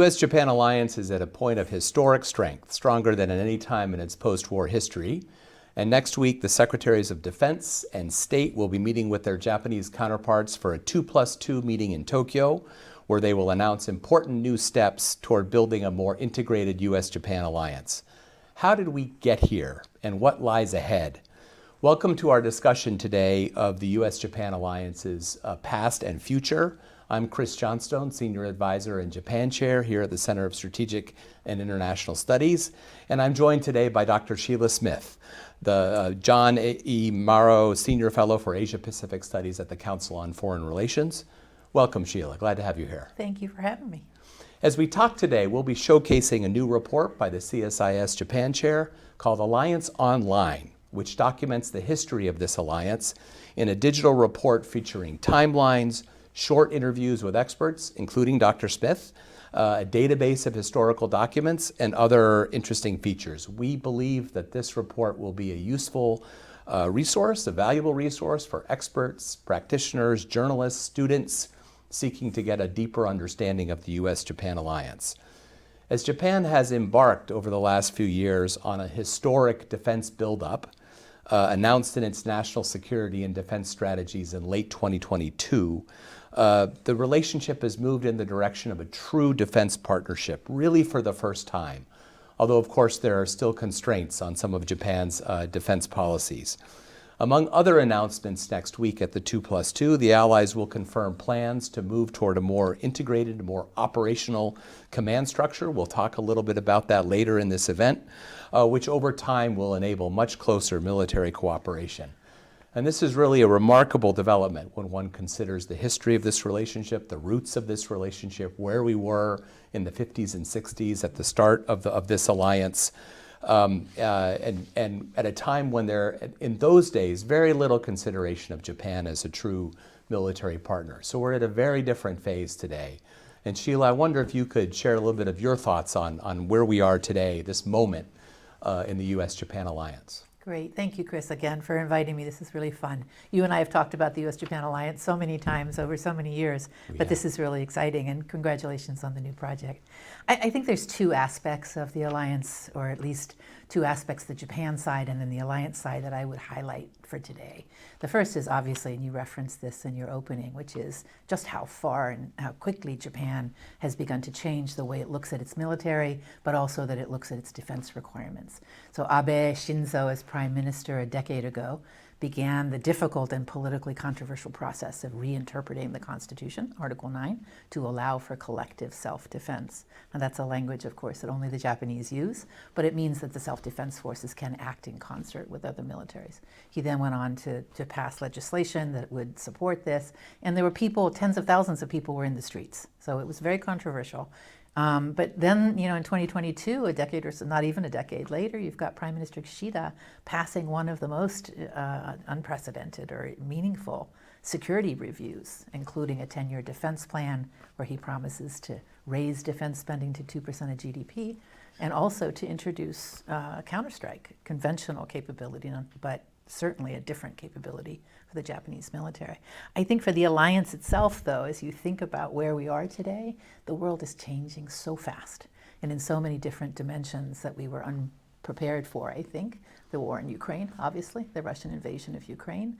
U.S. Japan alliance is at a point of historic strength, stronger than at any time in its post-war history. And next week, the Secretaries of Defense and State will be meeting with their Japanese counterparts for a 2+2 meeting in Tokyo, where they will announce important new steps toward building a more integrated U.S.-Japan alliance. How did we get here, and what lies ahead? Welcome to our discussion today of the U.S.-Japan alliance's past and future. I'm Chris Johnstone, Senior Advisor and Japan Chair here at the Center of Strategic and International Studies. And I'm joined today by Dr. Sheila Smith, the John E. Merow Senior Fellow for Asia Pacific Studies at the Council on Foreign Relations. Welcome, Sheila. Glad to have you here. Thank you for having me. As we talk today, we'll be showcasing a new report by the CSIS Japan Chair called Alliance Online, which documents the history of this alliance in a digital report featuring timelines, short interviews with experts, including Dr. Smith, a database of historical documents, and other interesting features. We believe that this report will be a useful resource, a valuable resource for experts, practitioners, journalists, students seeking to get a deeper understanding of the U.S.-Japan alliance. As Japan has embarked over the last few years on a historic defense buildup, announced in its national security and defense strategies in late 2022, the relationship has moved in the direction of a true defense partnership, really for the first time, although of course there are still constraints on some of Japan's defense policies. Among other announcements next week at the 2+2, the Allies will confirm plans to move toward a more integrated, more operational command structure. We'll talk a little bit about that later in this event, which over time will enable much closer military cooperation. And this is really a remarkable development when one considers the history of this relationship, the roots of this relationship, where we were in the 50s and 60s at the start of this alliance. And at a time when in those days, very little consideration of Japan as a true military partner. So we're at a very different phase today. And Sheila, I wonder if you could share a little bit of your thoughts on where we are today, this moment in the U.S.-Japan alliance. Great. Thank you, Chris, again, for inviting me. This is really fun. You and I have talked about the U.S.-Japan alliance so many times over so many years, but this is really exciting, and congratulations on the new project. I think there's two aspects of the alliance, or at least two aspects, the Japan side and then the alliance side, that I would highlight for today. The first is obviously, and you referenced this in your opening, which is just how far and how quickly Japan has begun to change the way it looks at its military, but also that it looks at its defense requirements. So Abe Shinzo, as Prime Minister a decade ago, began the difficult and politically controversial process of reinterpreting the Constitution, Article 9, to allow for collective self-defense. And that's a language, of course, that only the Japanese use, but it means that the self-defense forces can act in concert with other militaries. He then went on to pass legislation that would support this, and there were people, tens of thousands of people were in the streets. So it was very controversial. But then, in 2022, a decade or so, not even a decade later, you've got Prime Minister Kishida passing one of the most unprecedented or meaningful security reviews, including a 10-year defense plan where he promises to raise defense spending to 2% of GDP, and also to introduce counterstrike, conventional capability, but certainly a different capability for the Japanese military. I think for the alliance itself, though, as you think about where we are today, the world is changing so fast and in so many different dimensions that we were unprepared for, I think. The war in Ukraine, obviously, the Russian invasion of Ukraine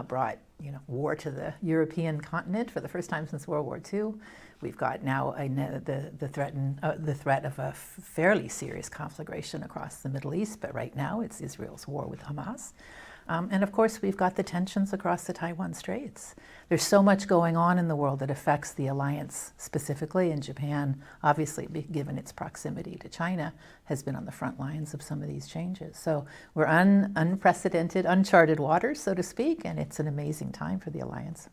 brought war to the European continent for the first time since World War II. We've got now the threat of a fairly serious conflagration across the Middle East, but right now it's Israel's war with Hamas. And of course, we've got the tensions across the Taiwan Straits. There's so much going on in the world that affects the alliance specifically, and Japan, obviously, given its proximity to China, has been on the front lines of some of these changes. So we're unprecedented, uncharted waters, so to speak, and it's an amazing time for the alliance.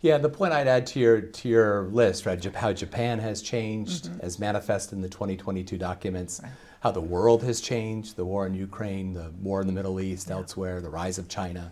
Yeah, the point I'd add to your list, right, how Japan has changed as manifest in the 2022 documents, right. How the world has changed, the war in Ukraine, the war in the Middle East, elsewhere, the rise of China.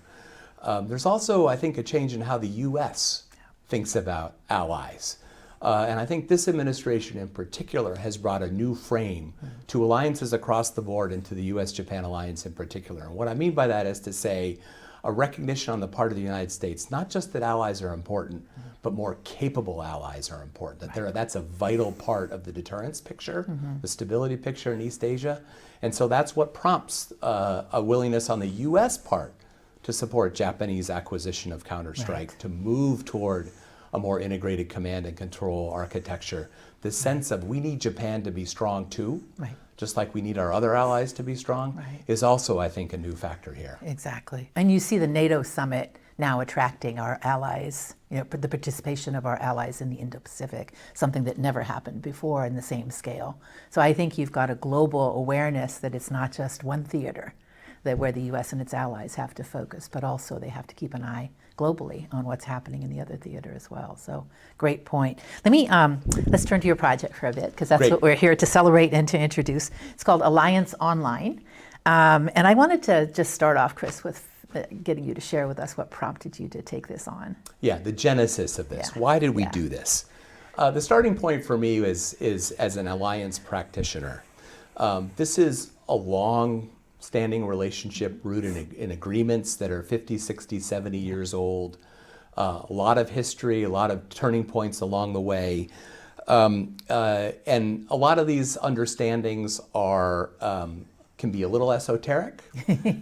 There's also, I think, a change in how the U.S. thinks about allies. And I think this administration in particular has brought a new frame to alliances across the board and to the U.S.-Japan alliance in particular. And what I mean by that is to say, a recognition on the part of the United States, not just that allies are important, but more capable allies are important. That that's a vital part of the deterrence picture, the stability picture in East Asia. And so that's what prompts a willingness on the U.S. part to support Japanese acquisition of counterstrike, to move toward a more integrated command and control architecture. The sense of we need Japan to be strong too, just like we need our other allies to be strong, is also, I think, a new factor here. Exactly. And you see the NATO summit now attracting our allies, the participation of our allies in the Indo-Pacific, something that never happened before in the same scale. So I think you've got a global awareness that it's not just one theater, that where the U.S. and its allies have to focus, but also they have to keep an eye globally on what's happening in the other theater as well. So great point. Let's turn to your project for a bit, because that's what we're here to celebrate and to introduce. It's called Alliance Online. And I wanted to just start off, Chris, with getting you to share with us what prompted you to take this on. Yeah, the genesis of this. Why did we do this? The starting point for me is as an alliance practitioner. This is a long-standing relationship rooted in agreements that are 50, 60, 70 years old. A lot of history, a lot of turning points along the way. And a lot of these understandings are can be a little esoteric,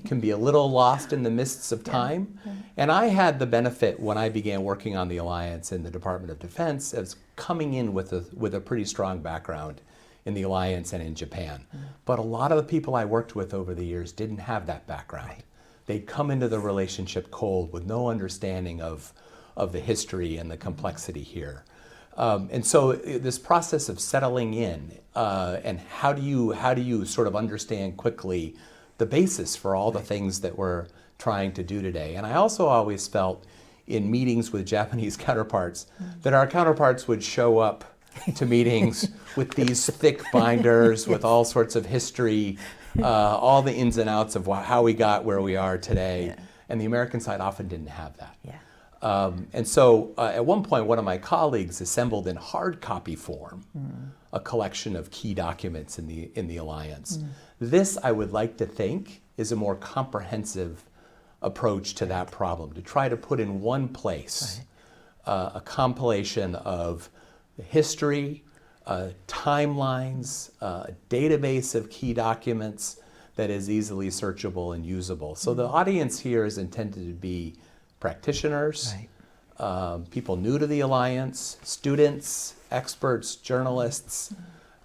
can be a little lost in the mists of time. And I had the benefit when I began working on the alliance in the Department of Defense as coming in with a pretty strong background in the alliance and in Japan. But a lot of the people I worked with over the years didn't have that background. They'd come into the relationship cold with no understanding of the history and the complexity here. And so this process of settling in and how do you sort of understand quickly the basis for all the things that we're trying to do today. And I also always felt in meetings with Japanese counterparts that our counterparts would show up to meetings with these thick binders with all sorts of history, all the ins and outs of how we got where we are today. And the American side often didn't have that. And so at one point, one of my colleagues assembled in hard copy form a collection of key documents in the alliance. This, I would like to think, is a more comprehensive approach to that problem, to try to put in one place a compilation of the history, timelines, a database of key documents that is easily searchable and usable. So the audience here is intended to be practitioners, people new to the alliance, students, experts, journalists.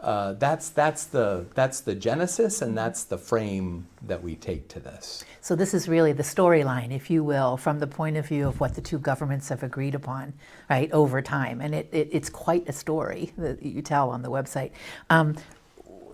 That's the genesis, and that's the frame that we take to this. So this is really the storyline, if you will, from the point of view of what the two governments have agreed upon, right, over time. And it's quite a story that you tell on the website.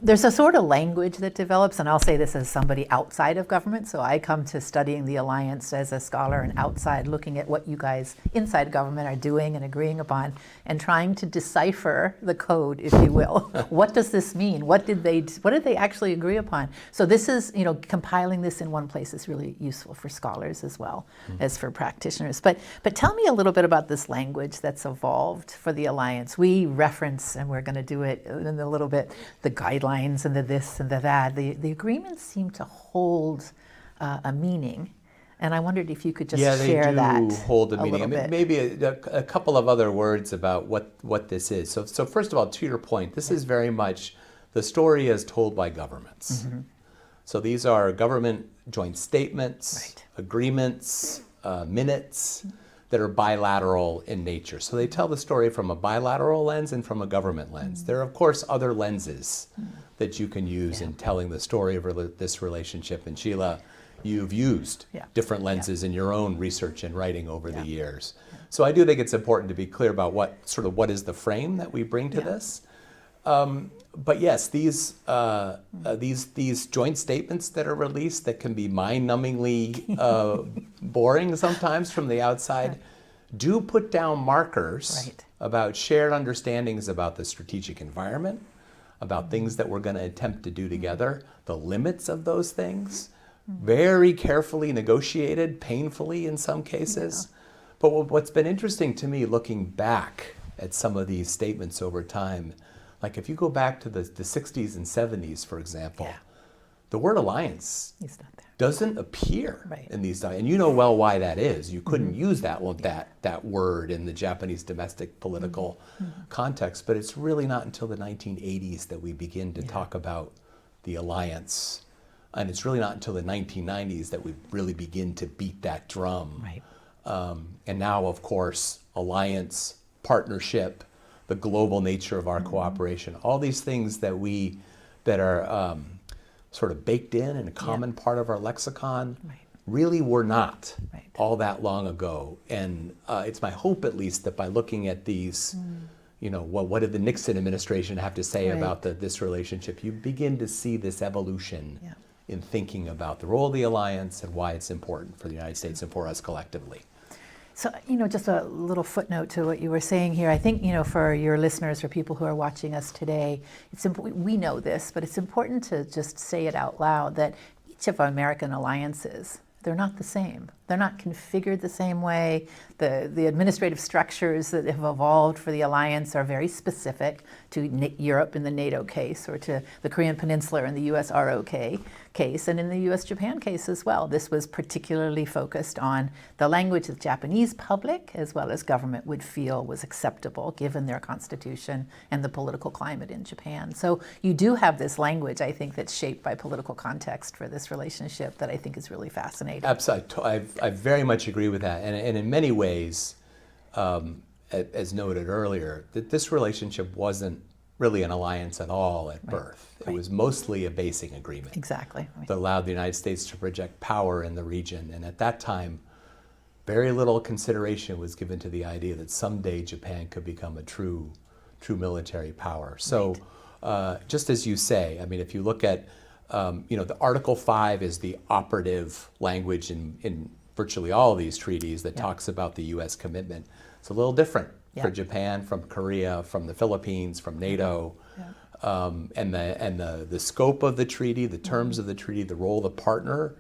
There's a sort of language that develops, and I'll say this as somebody outside of government, so I come to studying the alliance as a scholar and outside, looking at what you guys inside government are doing and agreeing upon, and trying to decipher the code, if you will. What does this mean? What did they actually agree upon? So this is, compiling this in one place is really useful for scholars as well as for practitioners. But tell me a little bit about this language that's evolved for the alliance. We reference, and we're going to do it in a little bit, the guidelines and the this and the that. The agreements seem to hold a meaning, and I wondered if you could just share that. Yeah, they do hold a meaning. Little bit. Maybe a couple of other words about what this is. So first of all, to your point, this is very much the story as told by governments. So these are government joint statements, agreements, minutes that are bilateral in nature. So they tell the story from a bilateral lens and from a government lens. There are, of course, other lenses that you can use in telling the story of this relationship. And Sheila, you've used different lenses in your own research and writing over the years. So I do think it's important to be clear about what is the frame that we bring to this. But yes, these joint statements that are released that can be mind-numbingly boring sometimes from the outside do put down markers about shared understandings about the strategic environment, about things that we're going to attempt to do together, the limits of those things, very carefully negotiated, painfully in some cases. But what's been interesting to me looking back at some of these statements over time, like if you go back to the 60s and 70s, for example, the word alliance It's not there. doesn't appear Right. in these documents. And you know well why that is. You couldn't use that word in the Japanese domestic political context, but it's really not until the 1980s that we begin to talk about the alliance. And it's really not until the 1990s that we really begin to beat that drum. Right. And now, of course, alliance, partnership, the global nature of our cooperation, all these things that are sort of baked in and a common part of our lexicon really were not all that long ago. And it's my hope, at least, that by looking at these, what did the Nixon administration have to say about this relationship, you begin to see this evolution in thinking about the role of the alliance and why it's important for the United States and for us collectively. So, just a little footnote to what you were saying here. I think, for your listeners or people who are watching us today, we know this, but it's important to just say it out loud that each of our American alliances, they're not the same. They're not configured the same way. The administrative structures that have evolved for the alliance are very specific to Europe in the NATO case, or to the Korean Peninsula in the U.S. ROK case, and in the U.S. Japan case as well. This was particularly focused on the language the Japanese public as well as government would feel was acceptable given their constitution and the political climate in Japan. So you do have this language, I think, that's shaped by political context for this relationship that I think is really fascinating. Absolutely. I very much agree with that. And in many ways, as noted earlier, that this relationship wasn't really an alliance at all at birth. It was mostly a basing agreement. Exactly. That allowed the United States to project power in the region. And at that time, very little consideration was given to the idea that someday Japan could become a true military power. So just as you say, I mean, if you look at, the Article 5 is the operative language in virtually all of these treaties that talks about the U.S. commitment. It's a little different for Japan, from Korea, from the Philippines, from NATO. And the scope of the treaty, the terms of the treaty, the role of the partner,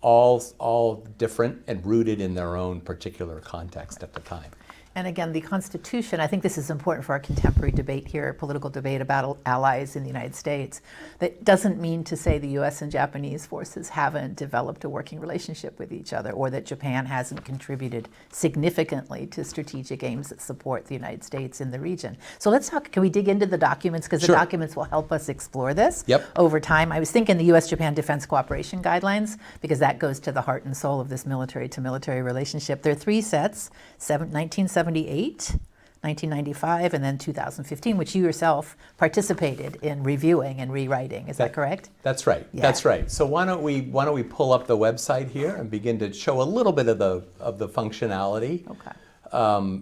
all different and rooted in their own particular context at the time. And again, the Constitution, I think this is important for our contemporary debate here, political debate about allies in the United States. That doesn't mean to say the U.S. and Japanese forces haven't developed a working relationship with each other, or that Japan hasn't contributed significantly to strategic aims that support the United States in the region. So let's talk, can we dig into the documents? Because the documents will help us explore this over time. I was thinking the U.S. Japan Defense Cooperation Guidelines, because that goes to the heart and soul of this military-to-military relationship. There are three sets, 1978, 1995, and then 2015, which you yourself participated in reviewing and rewriting. Is that correct? That's right. Yeah. That's right. So why don't we pull up the website here and begin to show a little bit of the functionality. Okay.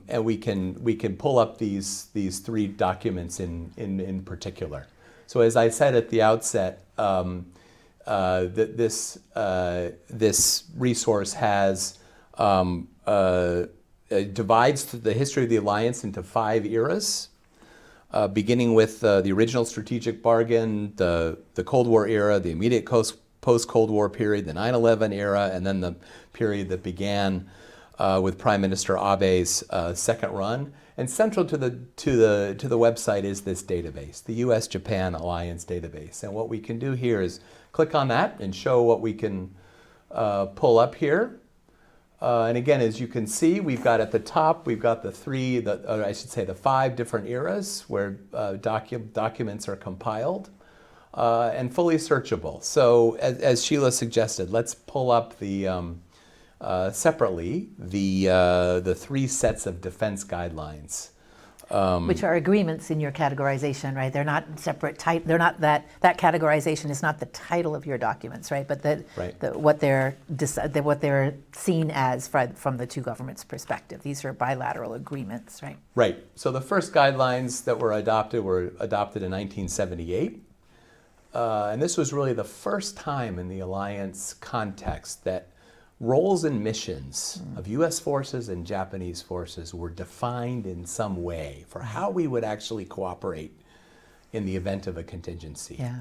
And we can pull up these three documents in particular. So as I said at the outset, this resource has divides the history of the alliance into 5 eras, beginning with the original strategic bargain, the Cold War era, the immediate post-Cold War period, the 9/11 era, and then the period that began with Prime Minister Abe's second run. And central to the website is this database, the U.S. Japan Alliance database. And what we can do here is click on that and show what we can pull up here. And again, as you can see, we've got at the top, we've got the 5 different eras where documents are compiled and fully searchable. So as Sheila suggested, let's pull up separately the 3 sets of defense guidelines. Which are agreements in your categorization, right? They're not separate type. They're not that categorization is not the title of your documents, right? But what they're seen as from the two governments' perspective. These are bilateral agreements, right? Right. So the first guidelines that were adopted in 1978, and this was really the first time in the alliance context that roles and missions of U.S. forces and Japanese forces were defined in some way for how we would actually cooperate in the event of a contingency. Yeah.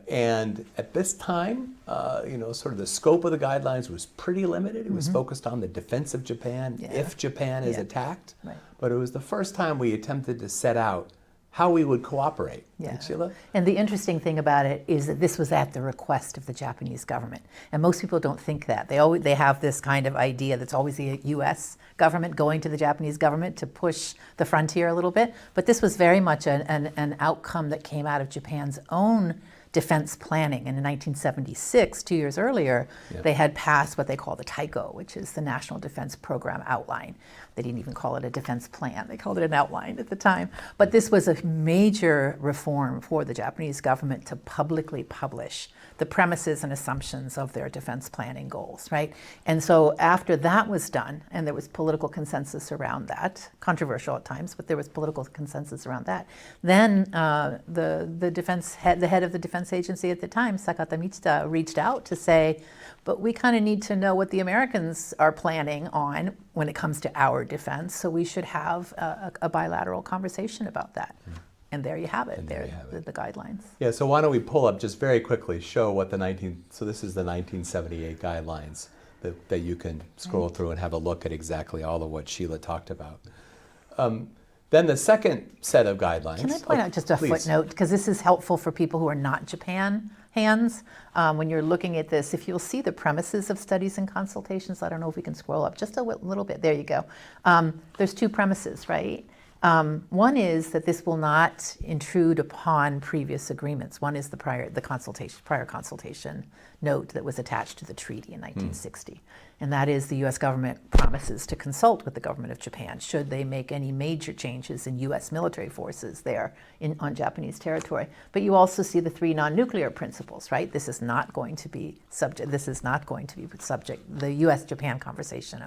And at this time, sort of the scope of the guidelines was pretty limited. It was focused on the defense of Japan if Japan is attacked. Right. But it was the first time we attempted to set out how we would cooperate. Yeah. Right, Sheila? And the interesting thing about it is that this was at the request of the Japanese government. And most people don't think that. They have this kind of idea that's always the U.S. government going to the Japanese government to push the frontier a little bit. But this was very much an outcome that came out of Japan's own defense planning. And in 1976, 2 years earlier, they had passed what they call the Taiko, which is the National Defense Program Outline. They didn't even call it a defense plan. They called it an outline at the time. But this was a major reform for the Japanese government to publicly publish the premises and assumptions of their defense planning goals, right? And so after that was done, and there was political consensus around that, controversial at times, but there was political consensus around that, then the head of the defense agency at the time, Sakata Michita, reached out to say, but we kind of need to know what the Americans are planning on when it comes to our defense, so we should have a bilateral conversation about that. And there you have it. The guidelines. Yeah, so why don't we pull up just very quickly, show what so this is the 1978 guidelines that you can scroll through and have a look at exactly all of what Sheila talked about. Then the second set of guidelines. Can I point out just a footnote, because this is helpful for people who are not Japan hands. When you're looking at this, if you'll see the premises of studies and consultations, I don't know if we can scroll up just a little bit. There you go. There's two premises, right? One is that this will not intrude upon previous agreements. One is the prior consultation note that was attached to the treaty in 1960. And that is the U.S. government promises to consult with the government of Japan should they make any major changes in U.S. military forces there on Japanese territory. But you also see the three non-nuclear principles, right? This is not going to be subject, the U.S. Japan conversation,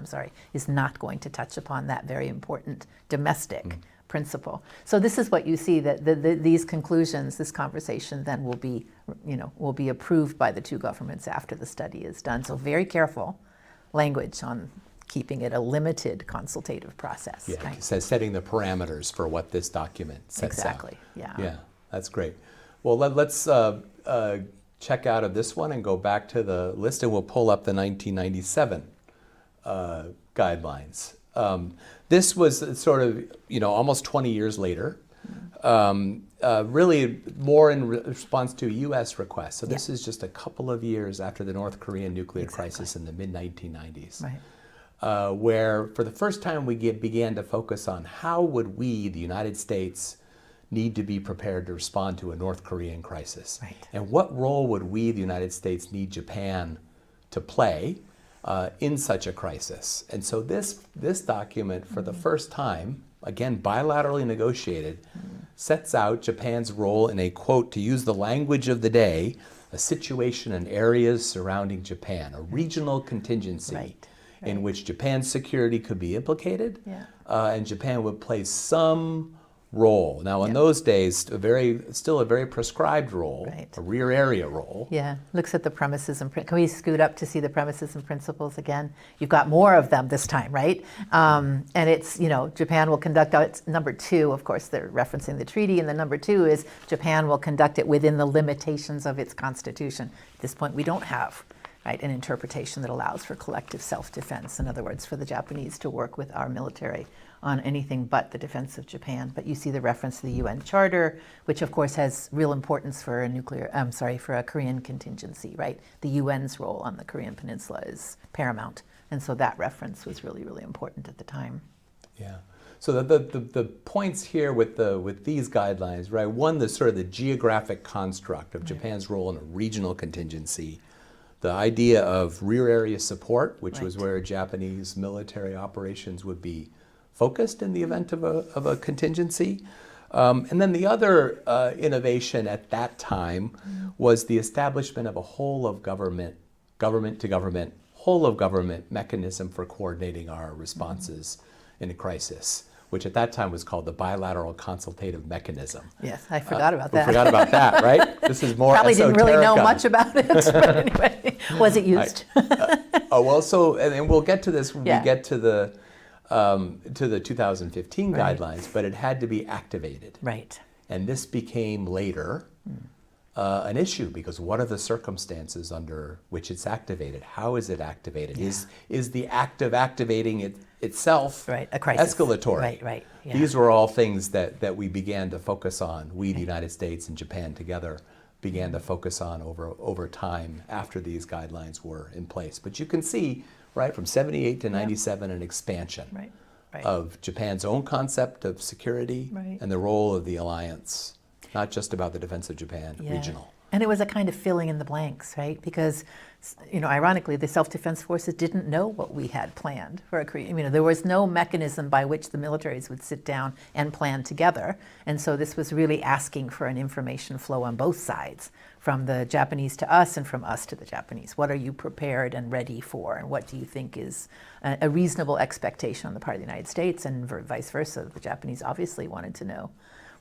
is not going to touch upon that very important domestic principle. So this is what you see, that these conclusions, this conversation then will be approved by the two governments after the study is done. So very careful language on keeping it a limited consultative process. Yeah, right? It says setting the parameters for what this document sets Exactly, out. yeah. Yeah, that's great. Well, let's check out of this one and go back to the list, and we'll pull up the 1997 guidelines. This was sort of, almost 20 years later, really more in response to a U.S. request. So this is just a couple of years after the North Korean nuclear crisis in the mid-1990s, Right. where for the first time we began to focus on how would we, the United States, need to be prepared to respond to a North Korean crisis. Right. And what role would we, the United States, need Japan to play in such a crisis? And so this document, for the first time, again, bilaterally negotiated, sets out Japan's role in a, quote, to use the language of the day, a situation in areas surrounding Japan, a regional contingency in which Japan's security could be implicated, and Japan would play some role. Now, in those days, still a very prescribed role, a rear area role. Yeah, looks at the premises and can we scoot up to see the premises and principles again? You've got more of them this time, right? And it's, Japan will conduct, it's number 2, of course, they're referencing the treaty, and the number 2 is Japan will conduct it within the limitations of its constitution. At this point, we don't have an interpretation that allows for collective self-defense. In other words, for the Japanese to work with our military on anything but the defense of Japan. But you see the reference to the UN Charter, which of course has real importance for a Korean contingency, right? The UN's role on the Korean Peninsula is paramount. And so that reference was really, really important at the time. Yeah. So the points here with these guidelines, right? One, the sort of the geographic construct of Japan's role in a regional contingency. The idea of rear area support, which was where Japanese military operations would be focused in the event of a contingency. And then the other innovation at that time was the establishment of a whole of government to government, whole of government mechanism for coordinating our responses in a crisis, which at that time was called the bilateral consultative mechanism. Yes, I forgot about that. We forgot about that, right? This is more probably esoteric. Didn't really know much about it, but anyway, was it used? And we'll get to this when we get to the 2015 guidelines, but it had to be activated. Right. And this became later an issue, because what are the circumstances under which it's activated? How is it activated? Yeah. Is the act of activating it itself Right, a crisis. escalatory? Right, yeah. These were all things that we began to focus on. We, the United States and Japan together, began to focus on over time after these guidelines were in place. But you can see, right, from 78 to 97, an expansion Right. of Japan's own concept of security and the role of the alliance, not just about the defense of Japan, regional. And it was a kind of filling in the blanks, right? Because, ironically, the self-defense forces didn't know what we had planned for a Korean. There was no mechanism by which the militaries would sit down and plan together. And so this was really asking for an information flow on both sides, from the Japanese to us and from us to the Japanese. What are you prepared and ready for? And what do you think is a reasonable expectation on the part of the United States, and vice versa? The Japanese obviously wanted to know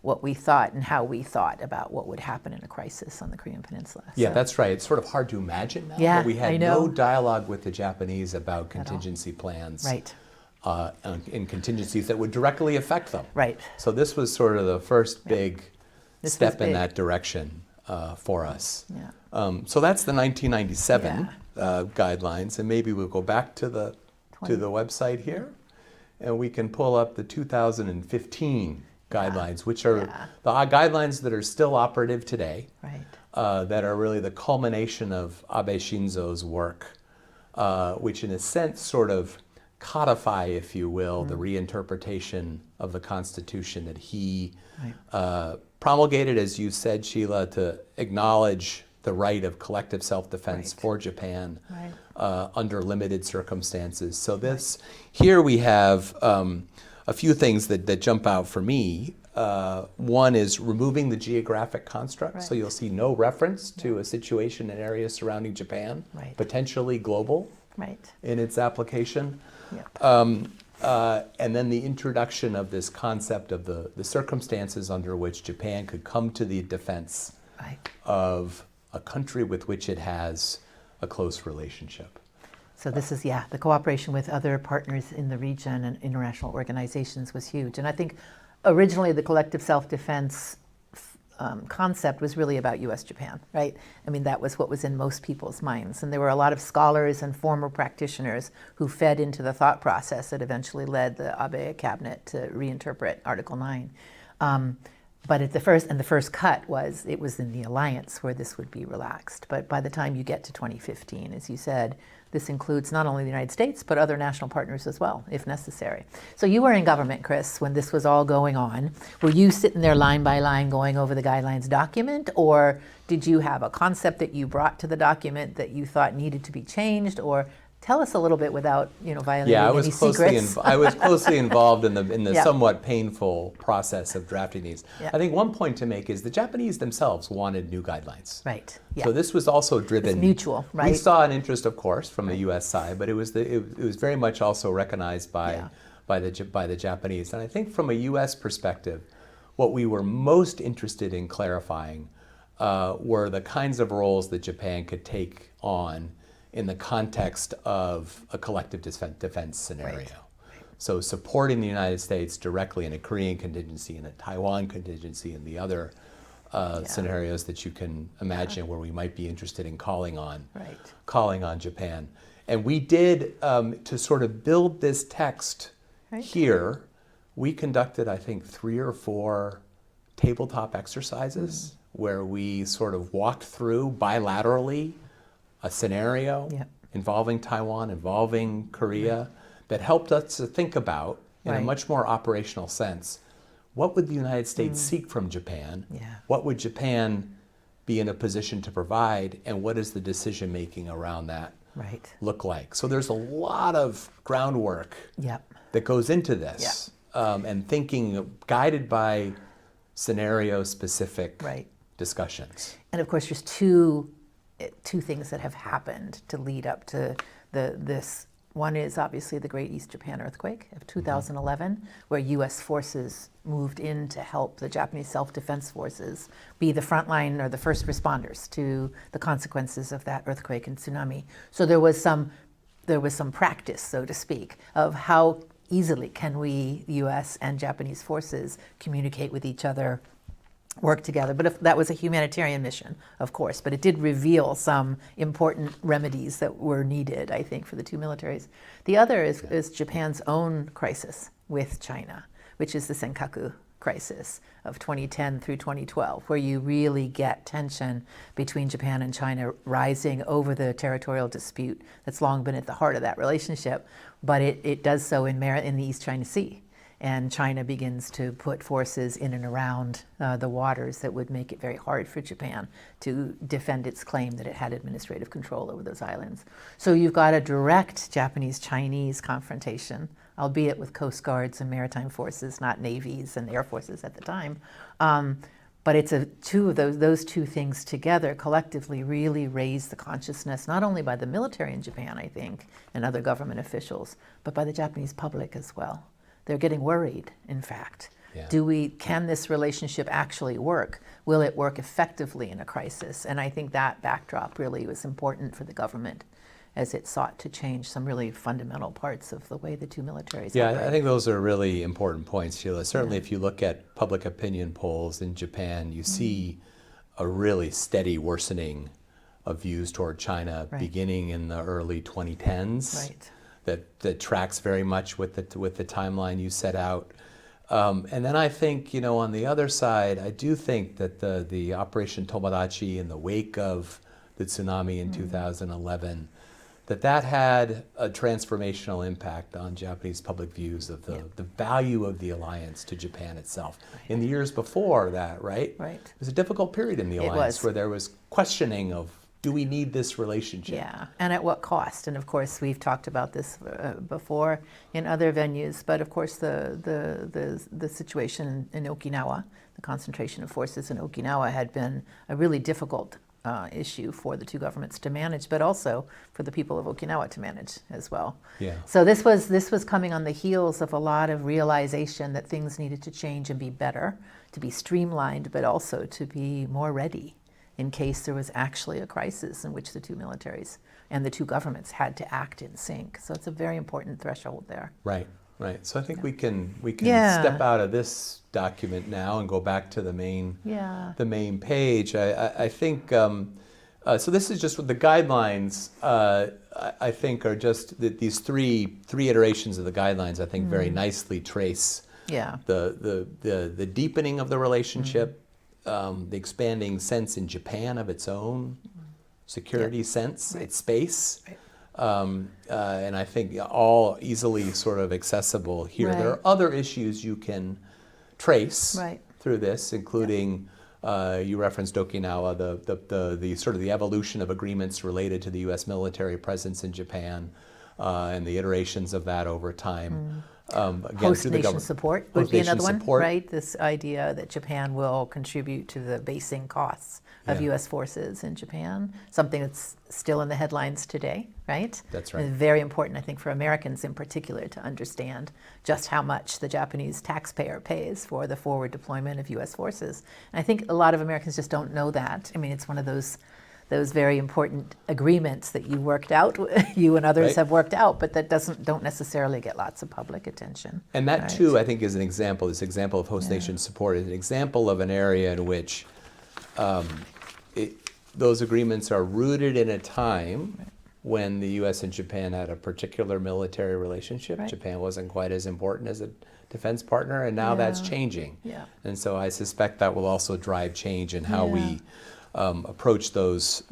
what we thought and how we thought about what would happen in a crisis on the Korean Peninsula. Yeah, that's right. It's sort of hard to imagine now. Yeah, but we had I know. no dialogue with the Japanese about contingency plans. Right. In contingencies that would directly affect them. Right. So this was sort of the first big This step was in big. that direction for us. Yeah. So that's the 1997 guidelines, and maybe we'll go back to the website here, and we can pull up the 2015 guidelines, which are the guidelines that are still operative today, that are really the culmination of Abe Shinzo's work, which in a sense sort of codify, if you will, the reinterpretation of the Constitution that he promulgated, as you said, Sheila, to acknowledge the right of collective self-defense for Japan under limited circumstances. So here we have a few things that jump out for me. One is removing the geographic construct, so you'll see no reference to a situation in areas surrounding Japan, potentially global in its application. And then the introduction of this concept of the circumstances under which Japan could come to the defense of a country with which it has a close relationship. So this is, the cooperation with other partners in the region and international organizations was huge. And I think originally the collective self-defense concept was really about U.S. Japan, right? I mean, that was what was in most people's minds. And there were a lot of scholars and former practitioners who fed into the thought process that eventually led the Abe cabinet to reinterpret Article 9. But the first cut was, it was in the alliance where this would be relaxed. But by the time you get to 2015, as you said, this includes not only the United States, but other national partners as well, if necessary. So you were in government, Chris, when this was all going on. Were you sitting there line by line going over the guidelines document, or did you have a concept that you brought to the document that you thought needed to be changed? Or tell us a little bit without, violating any secrets. I was closely involved in the somewhat painful process of drafting these. I think one point to make is the Japanese themselves wanted new guidelines. Right. Yeah. So this was also driven. It's mutual, right? We saw an interest, of course, from the U.S. side, but it was very much also recognized by the Japanese. And I think from a U.S. perspective, what we were most interested in clarifying were the kinds of roles that Japan could take on in the context of a collective defense scenario. So supporting the United States directly in a Korean contingency and a Taiwan contingency and the other scenarios that you can imagine where we might be interested in calling on Japan. And we did, to sort of build this text here, we conducted, I think, 3 or 4 tabletop exercises where we sort of walked through bilaterally a scenario involving Taiwan, involving Korea, that helped us to think about, in a much more operational sense, what would the United States seek from Japan? What would Japan be in a position to provide? And what does the decision making around that look like? So there's a lot of groundwork that goes into this, and thinking guided by scenario-specific discussions. And of course, there's two things that have happened to lead up to this. One is obviously the Great East Japan Earthquake of 2011, where U.S. forces moved in to help the Japanese self-defense forces be the front line or the first responders to the consequences of that earthquake and tsunami. So there was some practice, so to speak, of how easily can we, U.S. and Japanese forces, communicate with each other work together. But if that was a humanitarian mission, of course, but it did reveal some important remedies that were needed, I think, for the two militaries. The other is Japan's own crisis with China, which is the Senkaku crisis of 2010 through 2012, where you really get tension between Japan and China rising over the territorial dispute that's long been at the heart of that relationship, but it does so in the East China Sea. And China begins to put forces in and around the waters that would make it very hard for Japan to defend its claim that it had administrative control over those islands. So you've got a direct Japanese-Chinese confrontation, albeit with coast guards and maritime forces, not navies and air forces at the time. But it's those two things together collectively really raise the consciousness, not only by the military in Japan, I think, and other government officials, but by the Japanese public as well. They're getting worried, in fact. Yeah. Can this relationship actually work? Will it work effectively in a crisis? And I think that backdrop really was important for the government as it sought to change some really fundamental parts of the way the two militaries operate. I think those are really important points, Sheila. Certainly if you look at public opinion polls in Japan, you see a really steady worsening of views toward China beginning in the early 2010s. Right. That tracks very much with the timeline you set out. And then I think, on the other side, I do think that the Operation Tomodachi in the wake of the tsunami in 2011, that had a transformational impact on Japanese public views of the value of the alliance to Japan itself. Right. In the years before that, right? It was a difficult period in the alliance where there was questioning of, do we need this relationship? Yeah, and at what cost? And of course, we've talked about this before in other venues, but of course the situation in Okinawa, the concentration of forces in Okinawa had been a really difficult issue for the two governments to manage, but also for the people of Okinawa to manage as well. Yeah. So this was coming on the heels of a lot of realization that things needed to change and be better, to be streamlined, but also to be more ready in case there was actually a crisis in which the two militaries and the two governments had to act in sync. So it's a very important threshold there. Right. So I think we can step out of this document now and go back to the main page. I think so. This is just what the guidelines. I think are just these three iterations of the guidelines. I think very nicely trace the deepening of the relationship. The expanding sense in Japan of its own security sense, its space, and I think all easily sort of accessible here. There are other issues you can trace through this, including you referenced Okinawa, the sort of the evolution of agreements related to the U.S. military presence in Japan, and the iterations of that over time. Again, host nation support would be another one, support. Right? This idea that Japan will contribute to the basing costs of U.S. forces in Japan, something that's still in the headlines today, right? That's right. And very important, I think, for Americans in particular to understand just how much the Japanese taxpayer pays for the forward deployment of U.S. forces. And I think a lot of Americans just don't know that. I mean, it's one of those very important agreements that you worked out, you and others have worked out, but that don't necessarily get lots of public attention. And that too, I think, is an example. This example of host nation support is an example of an area in which those agreements are rooted in a time when the U.S. and Japan had a particular military relationship. Japan wasn't quite as important as a defense partner, and now that's changing. And so I suspect that will also drive change in how we approach those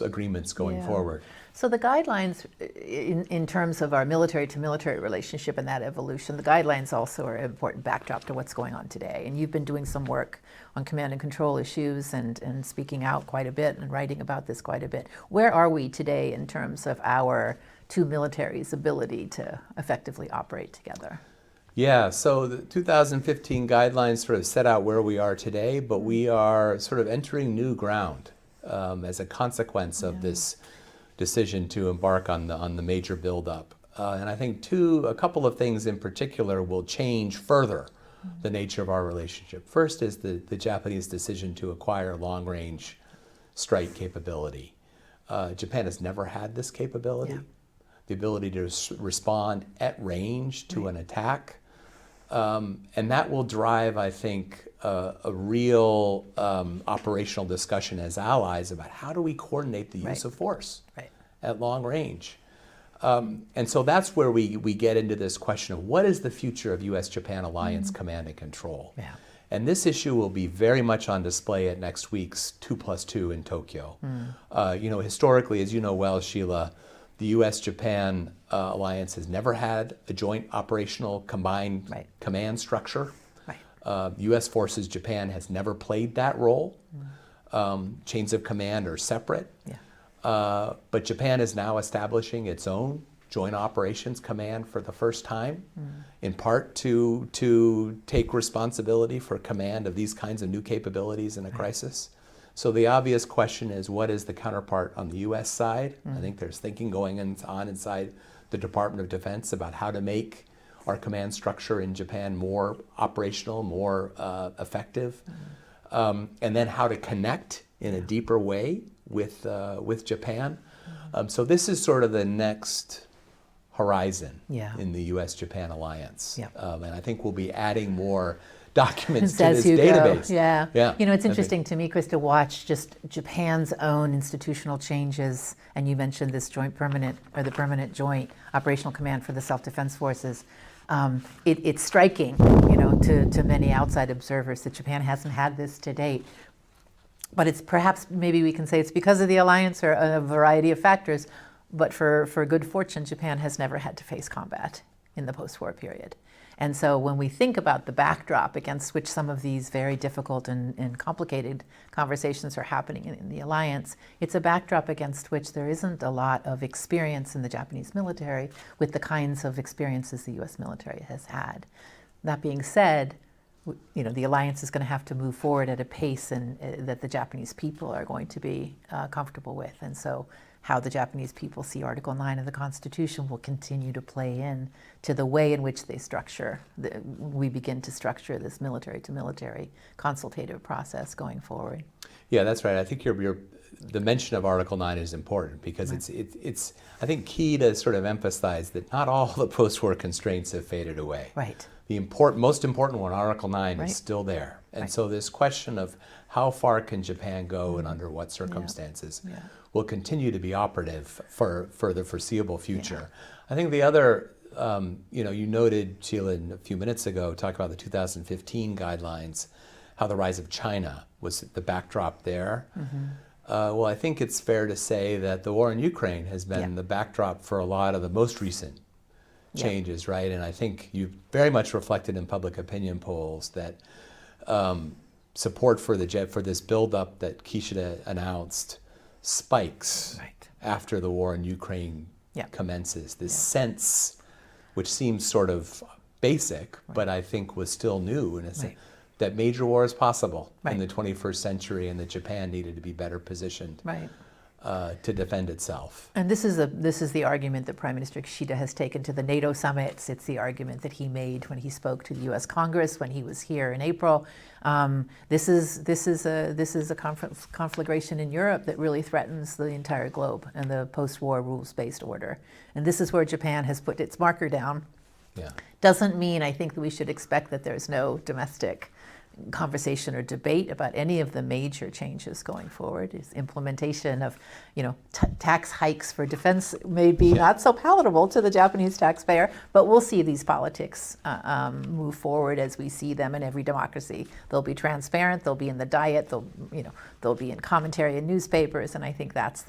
agreements going forward. So the guidelines in terms of our military-to-military relationship and that evolution, the guidelines also are an important backdrop to what's going on today. And you've been doing some work on command and control issues and speaking out quite a bit and writing about this quite a bit. Where are we today in terms of our two militaries' ability to effectively operate together? Yeah, so the 2015 guidelines sort of set out where we are today, but we are sort of entering new ground as a consequence of this decision to embark on the major buildup. And I think a couple of things in particular will change further the nature of our relationship. First is the Japanese decision to acquire long-range strike capability. Japan has never had this capability. The ability to respond at range to an attack. And that will drive, I think, a real operational discussion as allies about how do we coordinate the use of force at long range. And so that's where we get into this question of what is the future of U.S.-Japan alliance command and control. Yeah. And this issue will be very much on display at next week's 2+2 in Tokyo. Historically, as you know well, Sheila, the U.S.-Japan alliance has never had a joint operational combined command structure. U.S. forces Japan has never played that role. Chains of command are separate. But Japan is now establishing its own Joint Operations Command for the first time, in part to take responsibility for command of these kinds of new capabilities in a crisis. So the obvious question is, what is the counterpart on the U.S. side? I think there's thinking going on inside the Department of Defense about how to make our command structure in Japan more operational, more effective, and then how to connect in a deeper way with Japan. So this is sort of the next horizon in the U.S.-Japan alliance. And I think we'll be adding more documents to this database. It's interesting to me, Chris, to watch just Japan's own institutional changes, and you mentioned this joint permanent, or the permanent joint operational command for the self-defense forces. It's striking, to many outside observers that Japan hasn't had this to date. But it's perhaps, maybe we can say it's because of the alliance or a variety of factors, but for good fortune, Japan has never had to face combat in the post-war period. And so when we think about the backdrop against which some of these very difficult and complicated conversations are happening in the alliance, it's a backdrop against which there isn't a lot of experience in the Japanese military with the kinds of experiences the U.S. military has had. That being said, the alliance is going to have to move forward at a pace that the Japanese people are going to be comfortable with. And so how the Japanese people see Article 9 of the Constitution will continue to play in to the way in which they we begin to structure this military-to-military consultative process going forward. Yeah, that's right. I think the mention of Article 9 is important because it's I think, key to sort of emphasize that not all the post-war constraints have faded away. The most important one, Article 9, is still there. And so this question of how far can Japan go and under what circumstances will continue to be operative for the foreseeable future. I think the other, you noted, Sheila, a few minutes ago, talk about the 2015 guidelines, how the rise of China was the backdrop there. Well, I think it's fair to say that the war in Ukraine has been the backdrop for a lot of the most recent changes, right? And I think you've very much reflected in public opinion polls that support for this buildup that Kishida announced spikes after the war in Ukraine commences. This sense, which seems sort of basic, but I think was still new in a sense, that major war is possible in the 21st century, and that Japan needed to be better positioned to defend itself. And this is the argument that Prime Minister Kishida has taken to the NATO summits. It's the argument that he made when he spoke to the U.S. Congress when he was here in April. This is a conflagration in Europe that really threatens the entire globe and the post-war rules-based order. And this is where Japan has put its marker down. Doesn't mean, I think, that we should expect that there's no domestic conversation or debate about any of the major changes going forward. Is implementation of, tax hikes for defense may be not so palatable to the Japanese taxpayer, but we'll see these politics move forward as we see them in every democracy. They'll be transparent. They'll be in the diet. They'll be in commentary in newspapers, and I think that's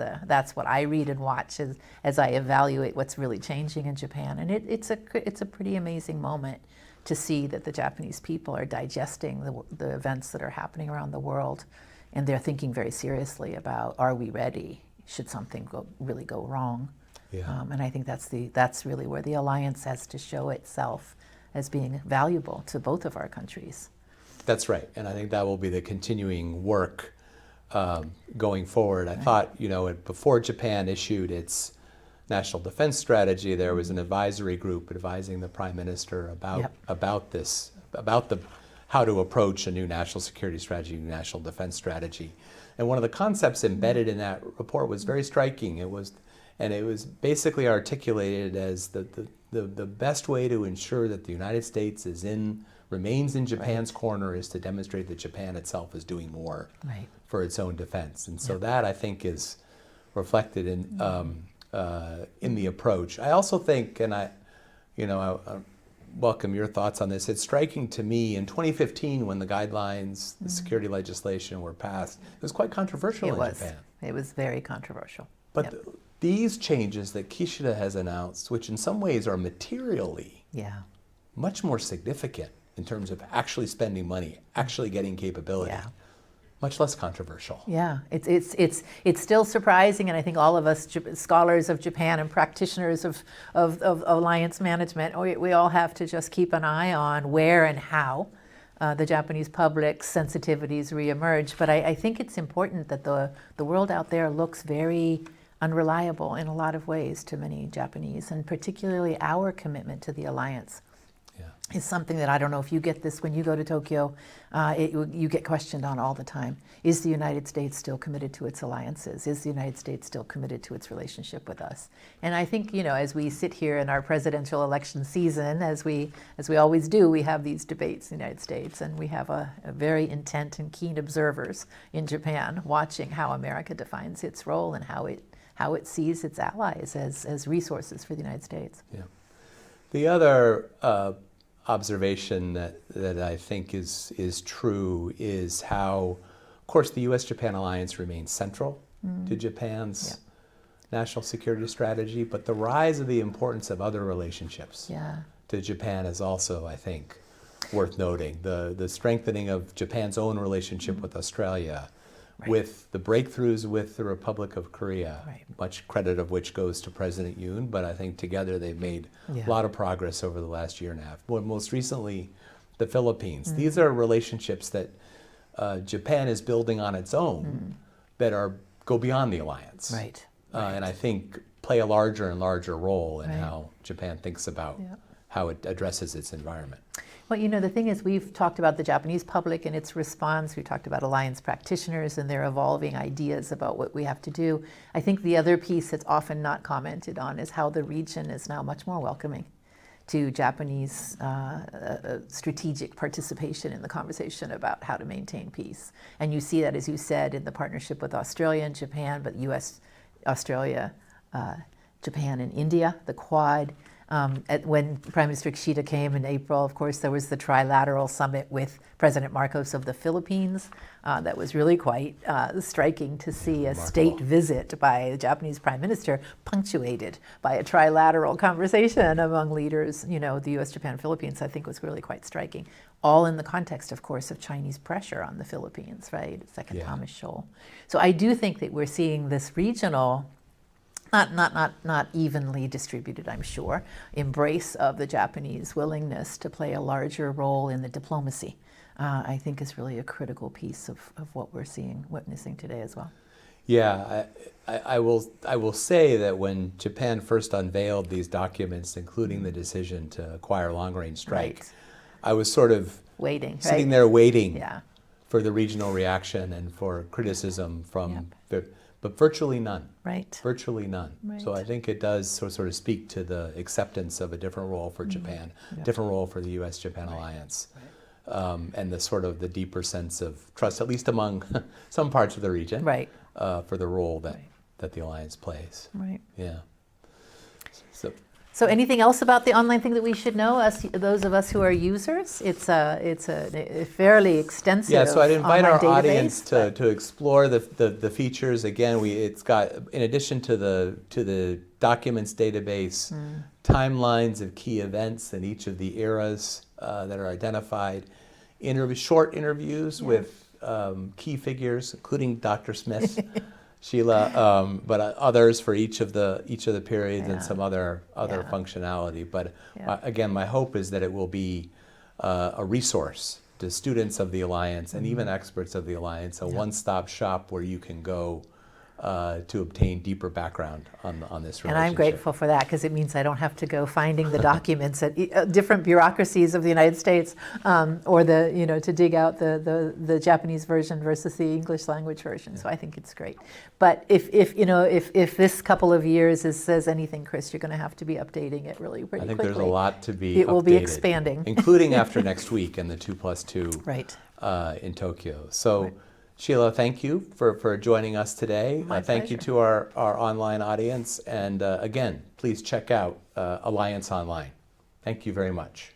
what I read and watch as I evaluate what's really changing in Japan. And it's a pretty amazing moment to see that the Japanese people are digesting the events that are happening around the world, and they're thinking very seriously about, are we ready should something really go wrong? And I think that's really where the alliance has to show itself as being valuable to both of our countries. That's right, and I think that will be the continuing work going forward. I thought, before Japan issued its National Defense Strategy, there was an advisory group advising the Prime Minister about how to approach a new national security strategy, new national defense strategy. And one of the concepts embedded in that report was very striking. It was And it was basically articulated as the best way to ensure that the United States remains in Japan's corner is to demonstrate that Japan itself is doing more for its own defense. And so that, I think, is reflected in the approach. I also think, and I welcome your thoughts on this. It's striking to me in 2015 when the guidelines, the security legislation were passed, it was quite controversial in Japan. It was very controversial. But these changes that Kishida has announced, which in some ways are materially much more significant in terms of actually spending money, actually getting capability, much less controversial. Yeah, it's still surprising, and I think all of us scholars of Japan and practitioners of alliance management, we all have to just keep an eye on where and how the Japanese public's sensitivities reemerge. But I think it's important that the world out there looks very unreliable in a lot of ways to many Japanese, and particularly our commitment to the alliance is something that I don't know if you get this when you go to Tokyo, you get questioned on all the time. Is the United States still committed to its alliances? Is the United States still committed to its relationship with us? And I think, as we sit here in our presidential election season, as we always do, we have these debates in the United States, and we have a very intent and keen observers in Japan watching how America defines its role and how it sees its allies as resources for the United States. Yeah. The other observation that I think is true is how, of course, the U.S. Japan alliance remains central to Japan's national security strategy, but the rise of the importance of other relationships to Japan is also, I think, worth noting. The strengthening of Japan's own relationship with Australia, with the breakthroughs with the Republic of Korea, much credit of which goes to President Yoon, but I think together they've made a lot of progress over the last year and a half. Most recently, the Philippines. These are relationships that Japan is building on its own that go beyond the alliance. And I think play a larger and larger role in how Japan thinks about how it addresses its environment. Well, the thing is, we've talked about the Japanese public and its response. We talked about alliance practitioners and their evolving ideas about what we have to do. I think the other piece that's often not commented on is how the region is now much more welcoming to Japanese strategic participation in the conversation about how to maintain peace. And you see that, as you said, in the partnership with Australia and Japan, but U.S., Australia, Japan, and India, the Quad. When Prime Minister Kishida came in April, of course, there was the trilateral summit with President Marcos of the Philippines. That was really quite striking to see a state visit by the Japanese Prime Minister punctuated by a trilateral conversation among leaders. The U.S. Japan Philippines, I think, was really quite striking. All in the context, of course, of Chinese pressure on the Philippines, right? Second Thomas Shoal. So I do think that we're seeing this regional, not evenly distributed, I'm sure, embrace of the Japanese willingness to play a larger role in the diplomacy, I think is really a critical piece of what we're witnessing today as well. Yeah, I will say that when Japan first unveiled these documents, including the decision to acquire long-range strike, I was sort of sitting there waiting for the regional reaction and for criticism from but virtually none. Virtually none. So I think it does sort of speak to the acceptance of a different role for Japan, different role for the U.S. Japan alliance, and the sort of the deeper sense of trust, at least among some parts of the region, for the role that the alliance plays. Yeah. So anything else about the online thing that we should know, those of us who are users? It's a fairly extensive Yeah, so I'd invite our database, audience to explore the features. Again, it's got, in addition to the documents database, timelines of key events in each of the eras that are identified, short interviews with key figures, including Dr. Smith, Sheila, but others for each of the periods and some other functionality. But again, my hope is that it will be a resource to students of the Alliance and even experts of the Alliance, a one-stop shop where you can go to obtain deeper background on this relationship. And I'm grateful for that, because it means I don't have to go finding the documents at different bureaucracies of the United States, or to dig out the Japanese version versus the English language version. So I think it's great. But if this couple of years says anything, Chris, you're going to have to be updating it really pretty quickly. I think there's a lot to be It will be updated, expanding. including after next week and the 2+2 Right. In Tokyo. So. Right. Sheila, thank you for joining us today. My thank you pleasure. to our online audience. And again, please check out Alliance Online. Thank you very much.